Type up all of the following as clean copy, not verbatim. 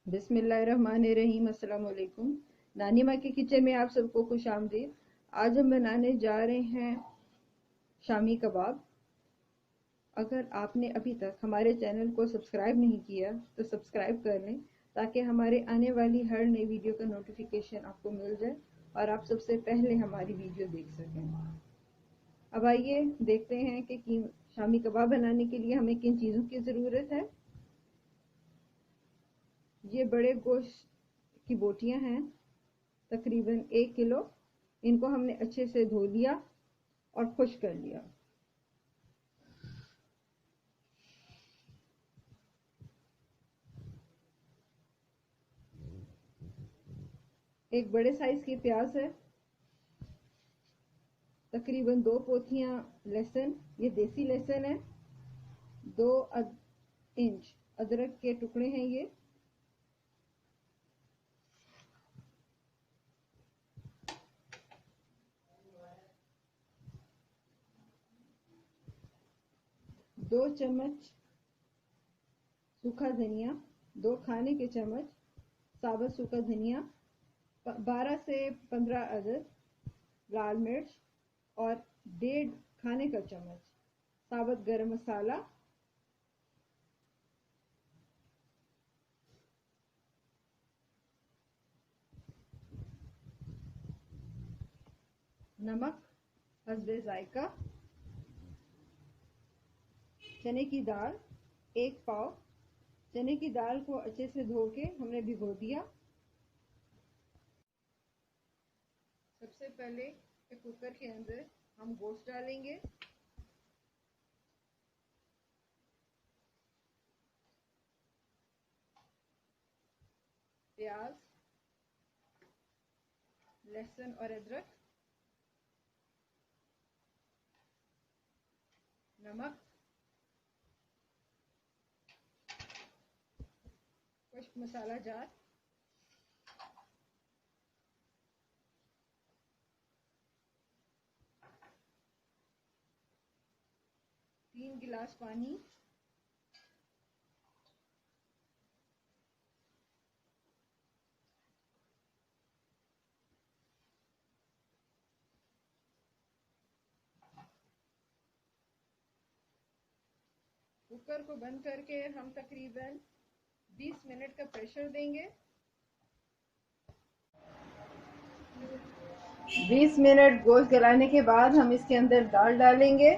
बिस्मिल्लाहिर्रहमानिर्रहीम। अस्सलाम वालेकुम। नानी माँ के किचन में आप सबको खुश आमदीद। आज हम बनाने जा रहे हैं शामी कबाब। अगर आपने अभी तक हमारे चैनल को सब्सक्राइब नहीं किया तो सब्सक्राइब कर लें ताकि हमारे आने वाली हर नई वीडियो का नोटिफिकेशन आपको मिल जाए और आप सबसे पहले हमारी वीडियो देख सकें। अब आइए देखते हैं कि शामी कबाब बनाने के लिए हमें किन चीज़ों की ज़रूरत है। ये बड़े गोश्त की बोटियां हैं, तकरीबन 1 किलो। इनको हमने अच्छे से धो लिया और खुश्क कर लिया। एक बड़े साइज की प्याज है, तकरीबन 2 पोथियां लहसुन, ये देसी लहसुन है। 2 इंच अदरक के टुकड़े हैं ये। दो चम्मच सूखा धनिया, 2 खाने के चम्मच साबुत सूखा धनिया, 12 से 15 अदद लाल मिर्च और 1.5 खाने का चम्मच साबुत गरम मसाला, नमक हस्बे जायका, चने की दाल 1 पाव। चने की दाल को अच्छे से धो के हमने भिगो दिया। सबसे पहले एक कुकर के अंदर हम गोश्त डालेंगे। प्याज, लहसुन और अदरक, नमक, खुश्क मसाला जार, 3 गिलास पानी, कुकर को बंद करके हम तकरीबन 20 मिनट का प्रेशर देंगे। 20 मिनट गोश्त गलाने के बाद हम इसके अंदर दाल डालेंगे।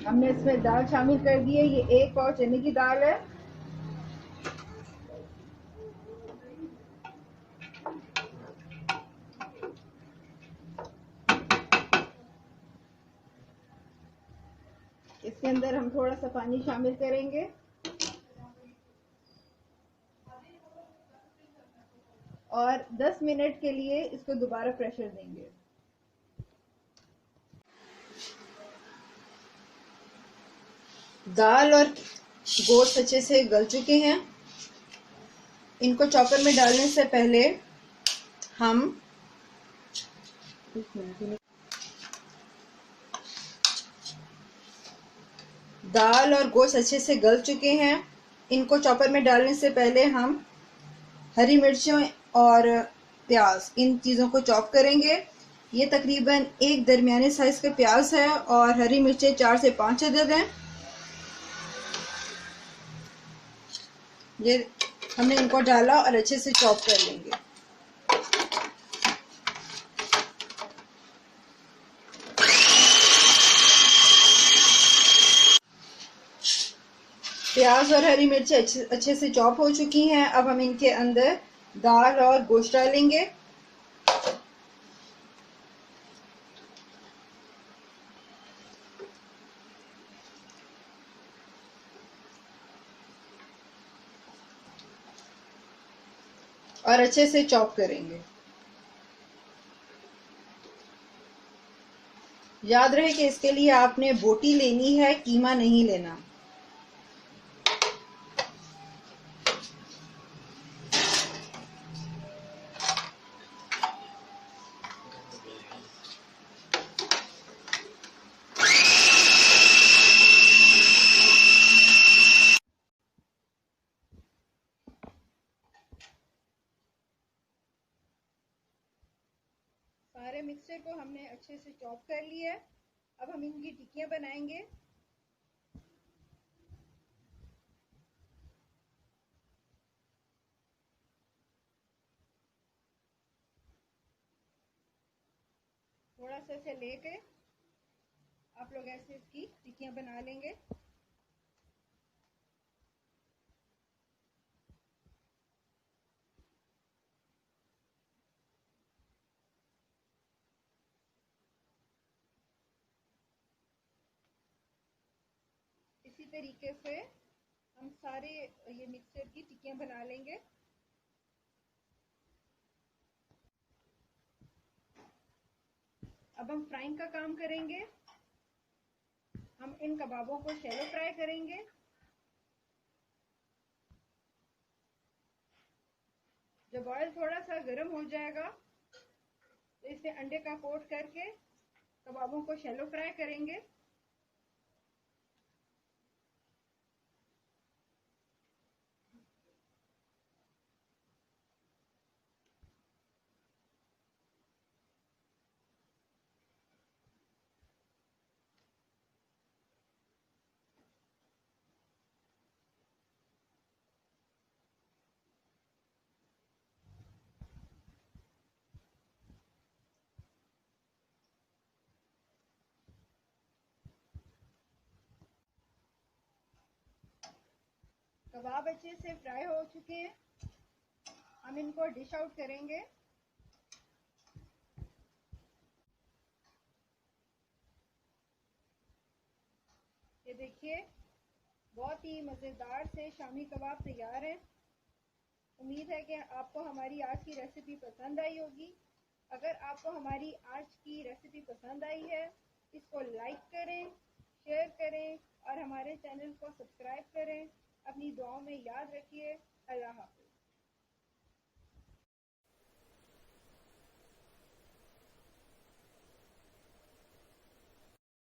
हमने इसमें दाल शामिल कर दी है। ये 1 पाव चने की दाल है। इसके अंदर हम थोड़ा सा पानी शामिल करेंगे और 10 मिनट के लिए इसको दोबारा प्रेशर देंगे। दाल और गोश्त अच्छे से गल चुके हैं। इनको चॉपर में डालने से पहले हम दाल और गोश्त अच्छे से गल चुके हैं। इनको चॉपर में डालने से पहले हम हरी मिर्चों और प्याज, इन चीज़ों को चॉप करेंगे। ये तकरीबन एक दरमियाने साइज का प्याज है और हरी मिर्चें 4 से 5 अदद हैं। ये हमने इनको डाला और अच्छे से चॉप कर लेंगे। प्याज और हरी मिर्चें अच्छे से चॉप हो चुकी हैं। अब हम इनके अंदर दाल और गोश्त डालेंगे। और अच्छे से चॉप करेंगे। याद रहे कि इसके लिए आपने बोटी लेनी है, कीमा नहीं लेना। हमारे मिक्सचर को हमने अच्छे से चॉप कर लिया है। अब हम इनकी टिक्कियाँ बनाएंगे। थोड़ा सा इसे लेके आप लोग ऐसे इसकी टिक्कियाँ बना लेंगे। इसी तरीके से हम सारे ये मिक्सचर की टिक्कियाँ बना लेंगे। अब हम फ्राइंग का काम करेंगे। हम इन कबाबों को शैलो फ्राई करेंगे। जब ऑयल थोड़ा सा गर्म हो जाएगा तो इसे अंडे का कोट करके कबाबों को शैलो फ्राई करेंगे। कबाब अच्छे से फ्राई हो चुके हैं। हम इनको डिश आउट करेंगे। ये देखिए, बहुत ही मज़ेदार से शामी कबाब तैयार हैं। उम्मीद है कि आपको हमारी आज की रेसिपी पसंद आई होगी। अगर आपको हमारी आज की रेसिपी पसंद आई है, इसको लाइक करें, शेयर करें और हमारे चैनल को सब्सक्राइब करें। अपनी दुआओं में याद रखिए। अल्लाह हाफ़िज़।